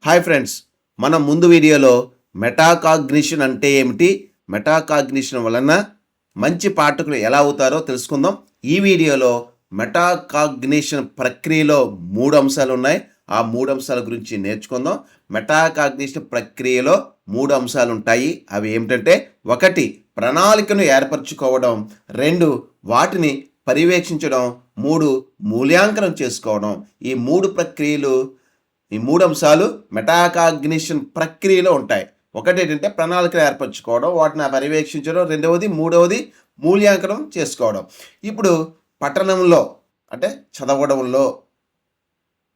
Hi friends, మనం ముందు వీడియోలో మెటాకాగ్నిషన్ అంటే ఏమిటి, మెటాకాగ్నిషన్ వలన మంచి పాఠకులు ఎలా అవుతారో తెలుసుకుందాం. ఈ వీడియోలో మెటాకాగ్నిషన్ ప్రక్రియలో 3 అంశాలు ఉన్నాయి. ఆ 3 అంశాల గురించి నేర్చుకుందాం. మెటాకాగ్నిషన్ ప్రక్రియలో 3 అంశాలు ఉంటాయి. అవి ఏమిటంటే 1 ప్రణాళికను ఏర్పరచుకోవడం, 2 వాటిని పర్యవేక్షించడం, 3 మూల్యాంకనం చేసుకోవడం. ఈ 3 అంశాలు మెటాకాగ్నిషన్ ప్రక్రియలో ఉంటాయి. ఒకటేంటంటే ప్రణాళికలు ఏర్పరచుకోవడం, వాటిని పర్యవేక్షించడం, మూడవది మూల్యాంకనం చేసుకోవడం. ఇప్పుడు పఠనంలో అంటే చదవడంలో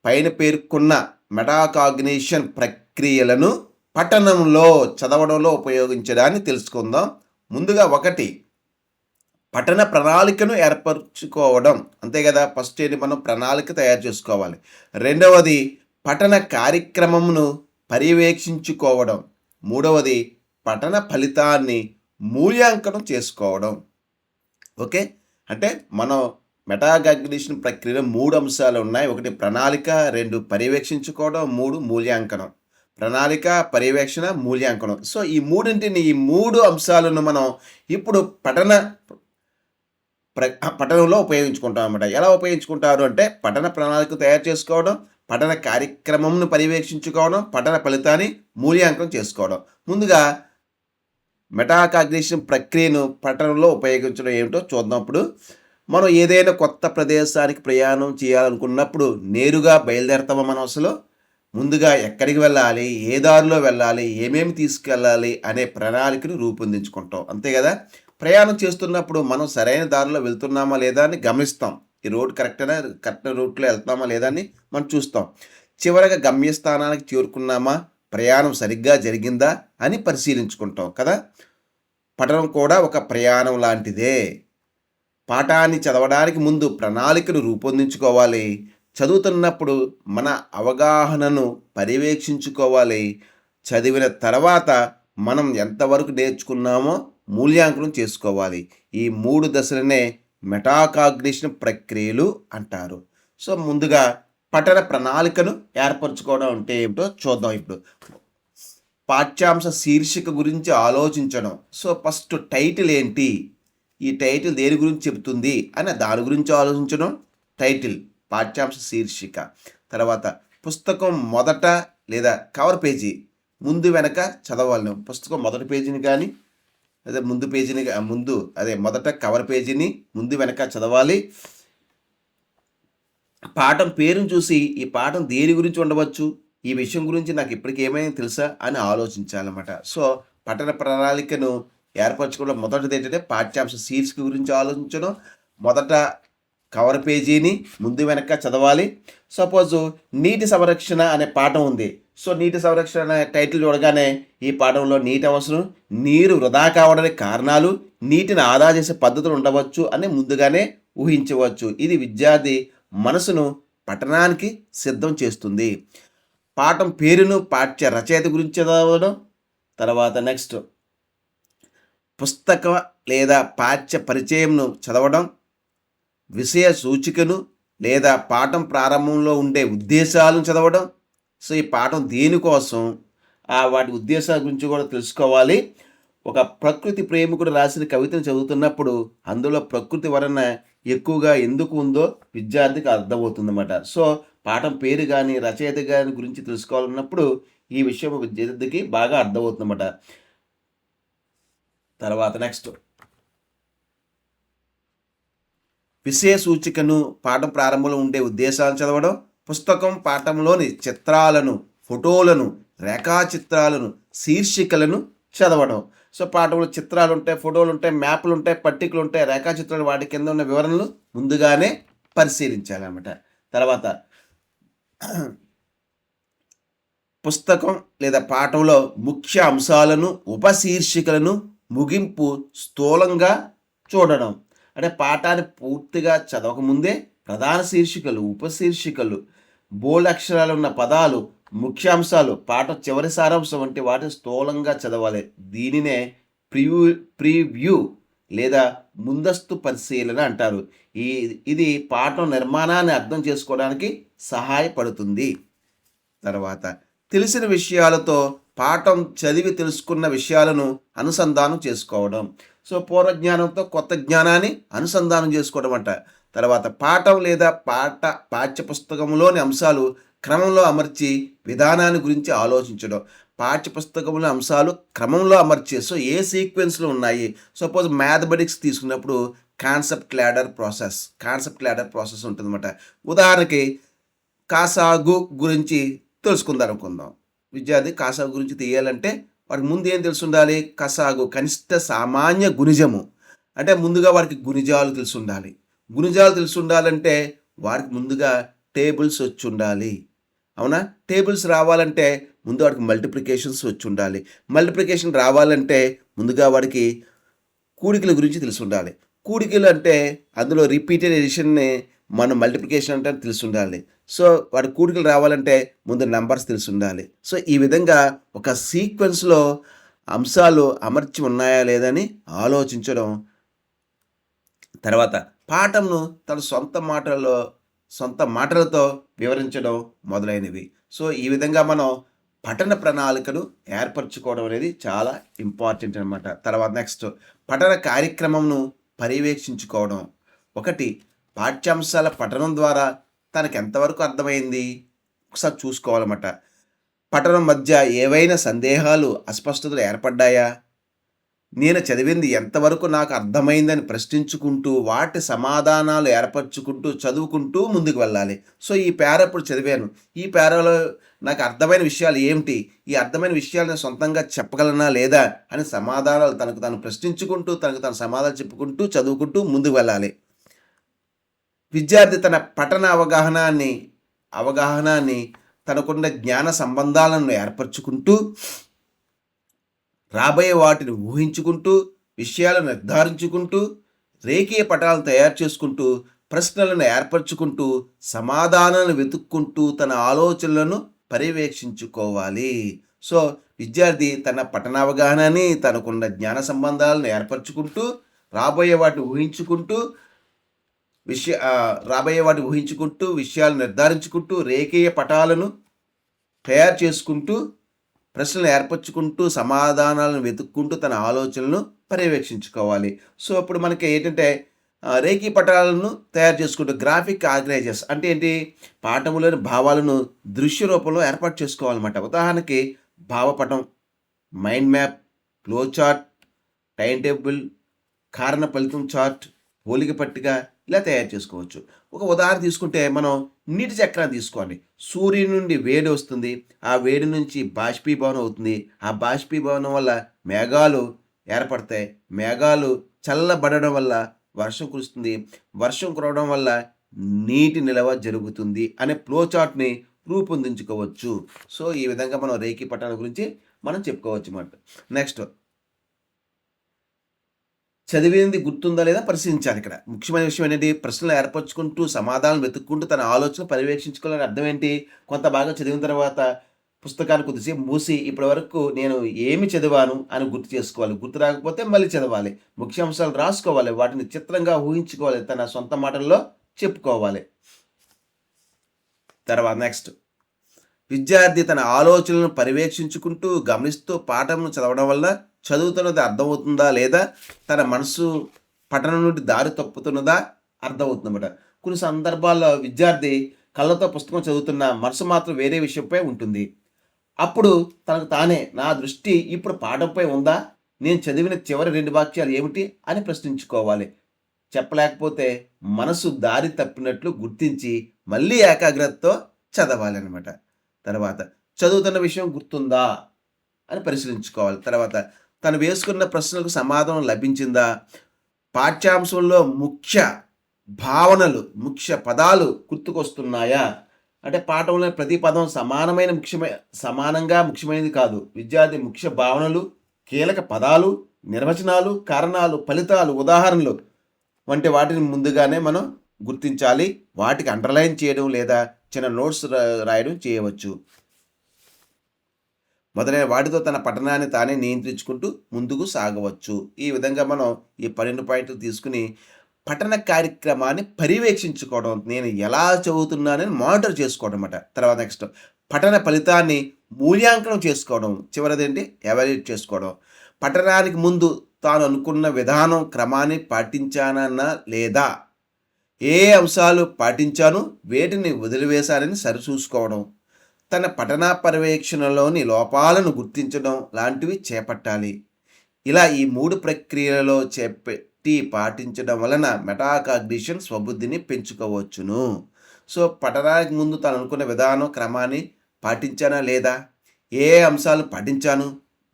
పైన పేర్కొన్న మెటాకాగ్నిషన్ ప్రక్రియలను పఠనంలో చదవడంలో ఉపయోగించడాన్ని తెలుసుకుందాం. ముందుగా 1 పఠన ప్రణాళికను ఏర్పరచుకోవడం. అంతే కదా, ఫస్ట్ ఏంటి, మనం ప్రణాళిక తయారు చేసుకోవాలి. రెండవది పఠన కార్యక్రమమును పర్యవేక్షించుకోవడం. మూడవది పఠన ఫలితాన్ని మూల్యాంకనం చేసుకోవడం. ఓకే, అంటే మనం మెటాకాగ్నిషన్ ప్రక్రియలో 3 అంశాలు ఉన్నాయి. 1 ప్రణాళిక, 2 పర్యవేక్షించుకోవడం, 3 మూల్యాంకనం. ప్రణాళిక, పర్యవేక్షణ, మూల్యాంకనం. సో ఈ 3 అంశాలను మనం ఇప్పుడు పఠనంలో ఉపయోగించుకుంటాం అన్నమాట. ఎలా ఉపయోగించుకుంటారు అంటే పఠన ప్రణాళిక తయారు చేసుకోవడం, పఠన కార్యక్రమంను పర్యవేక్షించుకోవడం, పఠన ఫలితాన్ని మూల్యాంకనం చేసుకోవడం. ముందుగా మెటాకాగ్నిషన్ ప్రక్రియను పఠనంలో ఉపయోగించడం ఏమిటో చూద్దాం. ఇప్పుడు మనం ఏదైనా కొత్త ప్రదేశానికి ప్రయాణం చేయాలనుకున్నప్పుడు నేరుగా బయలుదేరతామా మనం? అసలు ముందుగా ఎక్కడికి వెళ్ళాలి, ఏ దారిలో వెళ్ళాలి, ఏమేమి తీసుకెళ్ళాలి అనే ప్రణాళికను రూపొందించుకుంటాం. అంతే కదా, ప్రయాణం చేస్తున్నప్పుడు మనం సరైన దారిలో వెళ్తున్నామా లేదా అని గమనిస్తాం. ఈ రోడ్ కరెక్ట్ రూట్లో వెళ్తున్నామా లేదా అని మనం చూస్తాం. చివరగా గమ్యస్థానానికి చేరుకున్నామా, ప్రయాణం సరిగ్గా జరిగిందా అని పరిశీలించుకుంటాం కదా. పఠనం కూడా ఒక ప్రయాణం లాంటిదే. పాఠాన్ని చదవడానికి ముందు ప్రణాళికను రూపొందించుకోవాలి. చదువుతున్నప్పుడు మన అవగాహనను పర్యవేక్షించుకోవాలి. చదివిన తర్వాత మనం ఎంతవరకు నేర్చుకున్నామో మూల్యాంకనం చేసుకోవాలి. ఈ 3 దశలనే మెటాకాగ్నిషన్ ప్రక్రియలు అంటారు. సో ముందుగా పఠన ప్రణాళికను ఏర్పరచుకోవడం అంటే ఏమిటో చూద్దాం. ఇప్పుడు పాఠ్యాంశ శీర్షిక గురించి ఆలోచించడం. సో ఫస్ట్ టైటిల్ ఏంటి, ఈ టైటిల్ దేని గురించి చెబుతుంది అని దాని గురించి ఆలోచించడం. టైటిల్, పాఠ్యాంశ శీర్షిక. తర్వాత పుస్తకం మొదట లేదా కవర్ పేజీ ముందు వెనక చదవాలి. పుస్తకం మొదటి పేజీని కానీ అదే ముందు పేజీని మొదట కవర్ పేజీని ముందు వెనక చదవాలి. పాఠం పేరును చూసి ఈ పాఠం దేని గురించి ఉండవచ్చు, ఈ విషయం గురించి నాకు ఇప్పటికి ఏమైనా తెలుసా అని ఆలోచించాలన్నమాట. సో పఠన ప్రణాళికను ఏర్పరచుకోవడం మొదటిది ఏంటంటే పాఠ్యాంశ శీర్షిక గురించి ఆలోచించడం. మొదట కవర్ పేజీని ముందు వెనక చదవాలి. సపోజు నీటి సంరక్షణ అనే పాఠం ఉంది. సో నీటి సంరక్షణ అనే టైటిల్ చూడగానే ఈ పాఠంలో నీటి అవసరం, నీరు వృధా కావడానికి కారణాలు, నీటిని ఆదా చేసే పద్ధతులు ఉండవచ్చు అని ముందుగానే ఊహించవచ్చు. ఇది విద్యార్థి మనసును పఠనానికి సిద్ధం చేస్తుంది. పాఠం పేరును పాఠ్య రచయిత గురించి చదవడం. తర్వాత నెక్స్ట్ పుస్తక లేదా పాఠ్య పరిచయంను చదవడం. విషయ సూచికను లేదా పాఠం ప్రారంభంలో ఉండే ఉద్దేశాలను చదవడం. సో ఈ పాఠం దేనికోసం, వాటి ఉద్దేశాల గురించి కూడా తెలుసుకోవాలి. ఒక ప్రకృతి ప్రేమికుడు రాసిన కవితను చదువుతున్నప్పుడు అందులో ప్రకృతి వర్ణన ఎక్కువగా ఎందుకు ఉందో విద్యార్థికి అర్థమవుతుందన్నమాట. సో పాఠం పేరు కానీ రచయిత కానీ గురించి తెలుసుకోవాలన్నప్పుడు ఈ విషయం విద్యార్థికి బాగా అర్థమవుతుందన్నమాట. తర్వాత నెక్స్ట్ విషయ సూచికను, పాఠం ప్రారంభంలో ఉండే ఉద్దేశాలను చదవడం. పుస్తకం పాఠంలోని చిత్రాలను, ఫోటోలను, రేఖాచిత్రాలను, శీర్షికలను చదవడం. సో పాఠంలో చిత్రాలు ఉంటాయి, ఫోటోలు ఉంటాయి, మ్యాప్లు ఉంటాయి, పట్టికలు ఉంటాయి, రేఖాచిత్రాలు, వాటి కింద ఉన్న వివరణలు ముందుగానే పరిశీలించాలన్నమాట. తర్వాత పుస్తకం లేదా పాఠంలో ముఖ్య అంశాలను, ఉపశీర్షికలను, ముగింపు స్థూలంగా చూడడం. అంటే పాఠాన్ని పూర్తిగా చదవకముందే ప్రధాన శీర్షికలు, ఉపశీర్షికలు, బోల్డ్ అక్షరాలు ఉన్న పదాలు, ముఖ్యాంశాలు, పాఠం చివరి సారాంశం వంటి వాటిని స్థూలంగా చదవాలి. దీనినే ప్రివ్యూ లేదా ముందస్తు పరిశీలన అంటారు. ఇది పాఠం నిర్మాణాన్ని అర్థం చేసుకోవడానికి సహాయపడుతుంది. తర్వాత తెలిసిన విషయాలతో పాఠం చదివి తెలుసుకున్న విషయాలను అనుసంధానం చేసుకోవడం. సో, పూర్వజ్ఞానంతో కొత్త జ్ఞానాన్ని అనుసంధానం చేసుకోవడం అంట. తర్వాత పాఠం లేదా పాఠ్యపుస్తకంలోని అంశాలు క్రమంలో అమర్చి విధానాన్ని గురించి ఆలోచించడం. పాఠ్యపుస్తకంలో అంశాలు క్రమంలో అమర్చే సో ఏ సీక్వెన్స్‌లో ఉన్నాయి. సపోజ్ మ్యాథమెటిక్స్ తీసుకున్నప్పుడు కాన్సెప్ట్ ల్యాడర్ ప్రాసెస్ ఉంటుందన్నమాట. ఉదాహరణకి కాసాగు గురించి తెలుసుకుందాం. విద్యార్థి కాసాగు గురించి తీయాలంటే వాడికి ముందు ఏం తెలిసుండాలి? కసాగు కనిష్ట సామాన్య గుణిజము. అంటే ముందుగా వాడికి గుణిజాలు తెలిసుండాలి. గుణిజాలు తెలిసుండాలంటే వాడికి ముందుగా టేబుల్స్ వచ్చుండాలి. అవునా? టేబుల్స్ రావాలంటే ముందు వాడికి మల్టిప్లికేషన్స్ వచ్చుండాలి. మల్టిప్లికేషన్ రావాలంటే ముందుగా వాడికి కూడికల గురించి తెలిసుండాలి. కూడికలు అంటే అందులో రిపీటెడ్ ఎడిషన్ని మనం మల్టిప్లికేషన్ అంటే తెలిసుండాలి. సో, వాడి కూడికలు రావాలంటే ముందు నంబర్స్ తెలిసుండాలి. సో, ఈ విధంగా ఒక సీక్వెన్స్‌లో అంశాలు అమర్చి ఉన్నాయా లేదని ఆలోచించడం. తర్వాత పాఠంను తన సొంత మాటలతో వివరించడం మొదలైనవి. సో, ఈ విధంగా మనం పఠన ప్రణాళికను ఏర్పరచుకోవడం అనేది చాలా ఇంపార్టెంట్ అనమాట. తర్వాత నెక్స్ట్ పఠన కార్యక్రమంను పర్యవేక్షించుకోవడం. ఒకటి పాఠ్యాంశాల పఠనం ద్వారా తనకు ఎంతవరకు అర్థమైంది ఒకసారి చూసుకోవాలన్నమాట. పఠనం మధ్య ఏవైనా సందేహాలు, అస్పష్టతలు ఏర్పడ్డాయా? నేను చదివింది ఎంతవరకు నాకు అర్థమైందని ప్రశ్నించుకుంటూ వాటి సమాధానాలు ఏర్పరచుకుంటూ చదువుకుంటూ ముందుకు వెళ్ళాలి. సో, ఈ పేరా ఇప్పుడు చదివాను. ఈ పేరాలో నాకు అర్థమైన విషయాలు ఏమిటి? ఈ అర్థమైన విషయాలు నేను సొంతంగా చెప్పగలనా లేదా అని సమాధానాలు తనకు తాను ప్రశ్నించుకుంటూ తనకు తాను సమాధానాలు చెప్పుకుంటూ చదువుకుంటూ ముందుకు వెళ్ళాలి. విద్యార్థి తన పఠన అవగాహనాన్ని తనకున్న జ్ఞాన సంబంధాలను ఏర్పరచుకుంటూ రాబోయే వాటిని ఊహించుకుంటూ విషయాలను నిర్ధారించుకుంటూ రేఖీయ పటాలను తయారు చేసుకుంటూ ప్రశ్నలను ఏర్పరచుకుంటూ సమాధానాలను వెతుక్కుంటూ తన ఆలోచనలను పర్యవేక్షించుకోవాలి. సో, విద్యార్థి తన పఠనావగాహనని తనకున్న జ్ఞాన సంబంధాలను ఏర్పరచుకుంటూ రాబోయే వాటిని ఊహించుకుంటూ విషయాలు నిర్ధారించుకుంటూ రేఖీయ పటాలను తయారు చేసుకుంటూ ప్రశ్నలు ఏర్పరచుకుంటూ సమాధానాలను వెతుక్కుంటూ తన ఆలోచనలను పర్యవేక్షించుకోవాలి. సో, ఇప్పుడు మనకి ఏంటంటే రేఖీ పటాలను తయారు చేసుకుంటూ గ్రాఫిక్ ఆర్గనైజర్స్ అంటే ఏంటి? పాఠములోని భావాలను దృశ్య రూపంలో ఏర్పాటు చేసుకోవాలన్నమాట. ఉదాహరణకి భావపటం, mind map, flow chart, time table, కారణ ఫలితం చార్ట్, పోలిక పట్టిక ఇలా తయారు చేసుకోవచ్చు. ఒక ఉదాహరణ తీసుకుంటే మనం నీటి చక్రాన్ని తీసుకోండి. సూర్యుని నుండి వేడి వస్తుంది. ఆ వేడి నుంచి బాష్పీభవనం అవుతుంది. ఆ బాష్పీభవనం వల్ల మేఘాలు ఏర్పడతాయి. మేఘాలు చల్లబడడం వల్ల వర్షం కురుస్తుంది. వర్షం కురవడం వల్ల నీటి నిల్వ జరుగుతుంది అనే ఫ్లో చార్ట్ని రూపొందించుకోవచ్చు. సో, ఈ విధంగా మనం రేఖీ పటాల గురించి మనం చెప్పుకోవచ్చు అన్నమాట. నెక్స్ట్ చదివింది గుర్తుందా లేదా పరిశీలించాలి. ఇక్కడ ముఖ్యమైన విషయం ఏంటంటే ప్రశ్నలు ఏర్పరచుకుంటూ సమాధానం వెతుక్కుంటూ తన ఆలోచన పర్యవేక్షించుకోవాలని అర్థం ఏంటి? కొంత భాగం చదివిన తర్వాత పుస్తకాన్ని కొద్దిసేపు మూసి ఇప్పటి వరకు నేను ఏమి చదివాను అని గుర్తు చేసుకోవాలి. గుర్తు రాకపోతే మళ్ళీ చదవాలి. ముఖ్యాంశాలు రాసుకోవాలి. వాటిని చిత్రంగా ఊహించుకోవాలి. తన సొంత మాటల్లో చెప్పుకోవాలి. తర్వాత నెక్స్ట్ విద్యార్థి తన ఆలోచనలను పర్యవేక్షించుకుంటూ గమనిస్తూ పాఠంను చదవడం వల్ల చదువుతున్నది అర్థమవుతుందా లేదా తన మనసు పఠనం నుండి దారి తప్పుతున్నదా అర్థమవుతుందన్నమాట. కొన్ని సందర్భాల్లో విద్యార్థి కళ్ళతో పుస్తకం చదువుతున్న మనసు మాత్రం వేరే విషయంపై ఉంటుంది. అప్పుడు తనకు తానే నా దృష్టి ఇప్పుడు పాఠంపై ఉందా? నేను చదివిన చివరి 2 వాక్యాలు ఏమిటి అని ప్రశ్నించుకోవాలి. చెప్పలేకపోతే మనసు దారి తప్పినట్లు గుర్తించి మళ్ళీ ఏకాగ్రతతో చదవాలి అనమాట. తర్వాత చదువుతున్న విషయం గుర్తుందా అని పరిశీలించుకోవాలి. తర్వాత తను వేసుకున్న ప్రశ్నలకు సమాధానం లభించిందా? పాఠ్యాంశంలో ముఖ్య భావనలు, ముఖ్య పదాలు గుర్తుకొస్తున్నాయా? అంటే పాఠంలో ప్రతి పదం సమానంగా ముఖ్యమైనది కాదు. విద్యార్థి ముఖ్య భావనలు, కీలక పదాలు, నిర్వచనాలు, కారణాలు, ఫలితాలు, ఉదాహరణలు వంటి వాటిని ముందుగానే మనం గుర్తించాలి. వాటికి అండర్లైన్ చేయడం లేదా చిన్న నోట్స్ రాయడం చేయవచ్చు. మొదలైన వాటితో తన పఠనాన్ని తానే నియంత్రించుకుంటూ ముందుకు సాగవచ్చు. ఈ విధంగా మనం ఈ 12 పాయింట్లు తీసుకుని పఠన కార్యక్రమాన్ని పర్యవేక్షించుకోవడం, నేను ఎలా చదువుతున్నానని మానిటర్ చేసుకోవడం అన్నమాట. తర్వాత నెక్స్ట్ పఠన ఫలితాన్ని మూల్యాంకనం చేసుకోవడం, చివరిదేంటి ఎవాల్యుయేట్ చేసుకోవడం. పఠనానికి ముందు తాను అనుకున్న విధానం క్రమాన్ని పాటించానన్నా లేదా, ఏ అంశాలు పాటించాను, వేటిని వదిలివేశానని సరిచూసుకోవడం, తన పఠన పర్యవేక్షణలోని లోపాలను గుర్తించడం లాంటివి చేపట్టాలి. ఇలా ఈ 3 ప్రక్రియలలో చేపట్టి పాటించడం వలన మెటాకాగ్నిషన్ స్వబుద్ధిని పెంచుకోవచ్చును. సో పఠనానికి ముందు తాను అనుకున్న విధానం క్రమాన్ని పాటించానా లేదా, ఏ అంశాలు పాటించాను,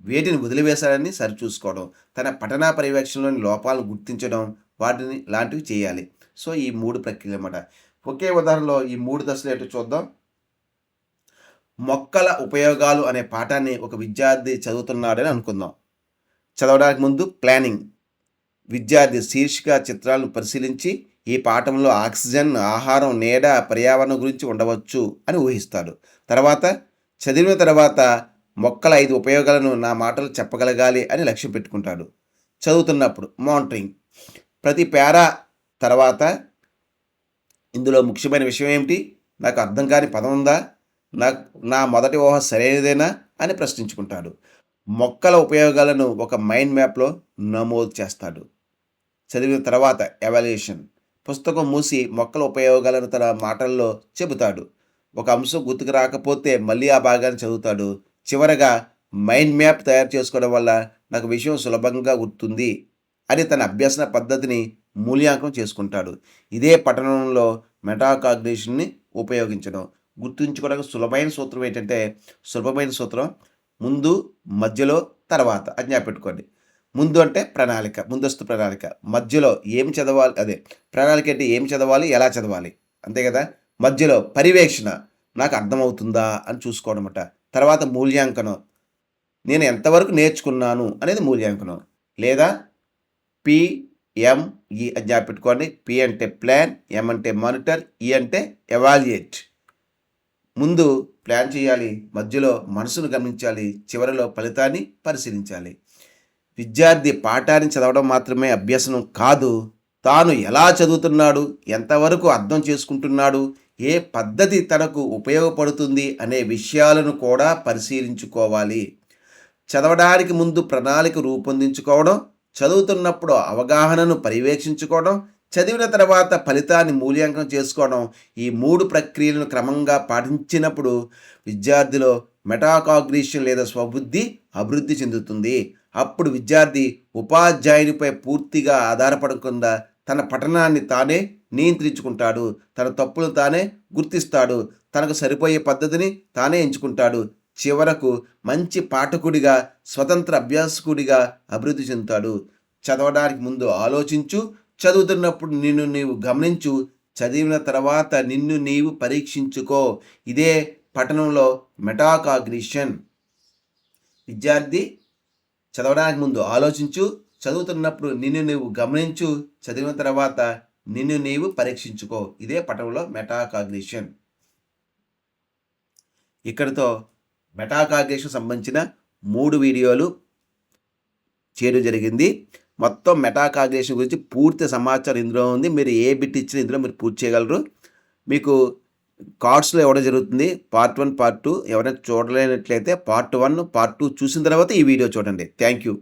వేటిని వదిలివేశానని సరిచూసుకోవడం, తన పఠన పర్యవేక్షణలోని లోపాలను గుర్తించడం, వాటిని లాంటివి చేయాలి. సో ఈ 3 ప్రక్రియలు అన్నమాట. ఒకే ఉదాహరణలో ఈ 3 దశలు ఏంటో చూద్దాం. మొక్కల ఉపయోగాలు అనే పాఠాన్ని ఒక విద్యార్థి చదువుతున్నాడని అనుకుందాం. చదవడానికి ముందు ప్లానింగ్. విద్యార్థి శీర్షిక చిత్రాలను పరిశీలించి ఈ పాఠంలో ఆక్సిజన్, ఆహారం, నీడ, పర్యావరణం గురించి ఉండవచ్చు అని ఊహిస్తాడు. తర్వాత చదివిన తర్వాత మొక్కల 5 ఉపయోగాలను నా మాటలు చెప్పగలగాలి అని లక్ష్యం పెట్టుకుంటాడు. చదువుతున్నప్పుడు మానిటరింగ్. ప్రతి పేరా తర్వాత ఇందులో ముఖ్యమైన విషయం ఏమిటి, నాకు అర్థం కాని పదం ఉందా, నా మొదటి ఊహ సరైనదేనా అని ప్రశ్నించుకుంటాడు. మొక్కల ఉపయోగాలను ఒక మైండ్ మ్యాప్లో నమోదు చేస్తాడు. చదివిన తర్వాత ఎవాల్యుయేషన్. పుస్తకం మూసి మొక్కల ఉపయోగాలను తన మాటల్లో చెబుతాడు. ఒక అంశం గుర్తుకు రాకపోతే మళ్ళీ ఆ భాగాన్ని చదువుతాడు. చివరగా మైండ్ మ్యాప్ తయారు చేసుకోవడం వల్ల నాకు విషయం సులభంగా గుర్తుంది అని తన అభ్యసన పద్ధతిని మూల్యాంకనం చేసుకుంటాడు. ఇదే పఠనంలో మెటాకాగ్నిషన్ని ఉపయోగించడం. గుర్తుంచుకోవడానికి సులభమైన సూత్రం ఏంటంటే, సులభమైన సూత్రం ముందు, మధ్యలో, తర్వాత అని జ్ఞాపెట్టుకోండి. ముందు అంటే ప్రణాళిక, ముందస్తు ప్రణాళిక. మధ్యలో ఏమి చదవాలి, అదే ప్రణాళిక అంటే ఏమి చదవాలి, ఎలా చదవాలి, అంతే కదా. మధ్యలో పర్యవేక్షణ, నాకు అర్థమవుతుందా అని చూసుకోవడం అన్నమాట. తర్వాత మూల్యాంకనం, నేను ఎంతవరకు నేర్చుకున్నాను అనేది మూల్యాంకనం. లేదా PME అని జ్ఞాపెట్టుకోండి. P అంటే ప్లాన్, M అంటే మానిటర్, E అంటే ఎవాల్యుయేట్. ముందు ప్లాన్ చేయాలి, మధ్యలో మనసును గమనించాలి, చివరిలో ఫలితాన్ని పరిశీలించాలి. విద్యార్థి పాఠాన్ని చదవడం మాత్రమే అభ్యసనం కాదు, తాను ఎలా చదువుతున్నాడు, ఎంతవరకు అర్థం చేసుకుంటున్నాడు, ఏ పద్ధతి తనకు ఉపయోగపడుతుంది అనే విషయాలను కూడా పరిశీలించుకోవాలి. చదవడానికి ముందు ప్రణాళిక రూపొందించుకోవడం, చదువుతున్నప్పుడు అవగాహనను పర్యవేక్షించుకోవడం, చదివిన తర్వాత ఫలితాన్ని మూల్యాంకనం చేసుకోవడం, ఈ 3 ప్రక్రియలను క్రమంగా పాటించినప్పుడు విద్యార్థిలో మెటాకాగ్నిషన్ లేదా స్వబుద్ధి అభివృద్ధి చెందుతుంది. అప్పుడు విద్యార్థి ఉపాధ్యాయునిపై పూర్తిగా ఆధారపడకుండా తన పఠనాన్ని తానే నియంత్రించుకుంటాడు, తన తప్పులను తానే గుర్తిస్తాడు, తనకు సరిపోయే పద్ధతిని తానే ఎంచుకుంటాడు. చివరకు మంచి పాఠకుడిగా, స్వతంత్ర అభ్యాసకుడిగా అభివృద్ధి చెందుతాడు. చదవడానికి ముందు ఆలోచించు, చదువుతున్నప్పుడు నిన్ను నీవు గమనించు, చదివిన తర్వాత నిన్ను నీవు పరీక్షించుకో. ఇదే పఠనంలో మెటాకాగ్నిషన్. విద్యార్థి చదవడానికి ముందు ఆలోచించు, చదువుతున్నప్పుడు నిన్ను నీవు గమనించు, చదివిన తర్వాత నిన్ను నీవు పరీక్షించుకో. ఇదే పఠనంలో మెటాకాగ్నిషన్. ఇక్కడితో మెటాకాగ్నిషన్ సంబంధించిన 3 వీడియోలు చేయడం జరిగింది. మొత్తం మెటాకాగ్నిషన్ గురించి పూర్తి సమాచారం ఇందులో ఉంది. మీరు ఏ బిట్ ఇచ్చినా ఇందులో మీరు పూర్తి చేయగలరు. మీకు కార్డ్స్లో ఇవ్వడం జరుగుతుంది. Part 1, part 2. ఎవరైనా చూడలేనట్లయితే పార్ట్ 1, పార్ట్ 2 చూసిన తర్వాత ఈ వీడియో చూడండి. Thank you.